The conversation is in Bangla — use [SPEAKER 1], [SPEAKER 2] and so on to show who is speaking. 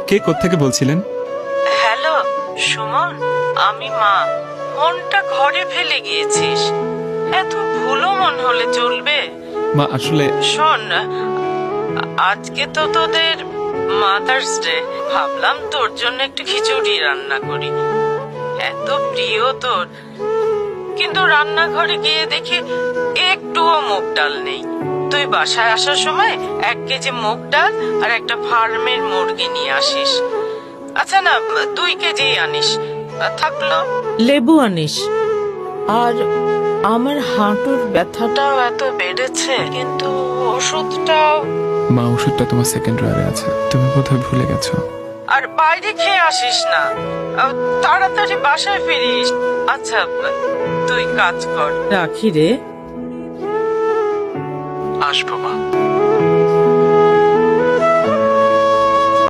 [SPEAKER 1] কে কোত্থেকে বলছিলেন?
[SPEAKER 2] হ্যালো সুমন, আমি মা। ফোনটা ঘরে ফেলে গিয়েছিস, এত ভুলো মন হলে চলবে?
[SPEAKER 1] মা আসলে
[SPEAKER 2] শোন, আজকে তো তোদের মাদার্স ডে, ভাবলাম তোর জন্য একটু খিচুড়ি রান্না করি, এত প্রিয় তোর। কিন্তু রান্নাঘরে গিয়ে দেখি একটুও মুগ ডাল নেই। তুই বাসায় আসার সময় 1 কেজি মুগ ডাল আর একটা ফার্মের মুরগি নিয়ে আসিস। আচ্ছা না, 2 কেজি আনিস। থাকলো লেবু আনিস। আর আমার হাঁটুর ব্যথাটাও এত বেড়েছে, কিন্তু ওষুধটাও।
[SPEAKER 1] মা ওষুধটা তোমার সেকেন্ড ড্রয়ারে আছে, তুমি বোধহয় ভুলে গেছো।
[SPEAKER 2] আর বাইরে খেয়ে আসিস না, তাড়াতাড়ি বাসায় ফিরিস। আচ্ছা তুই কাজ কর, রাখি রে।
[SPEAKER 1] আসবো মা।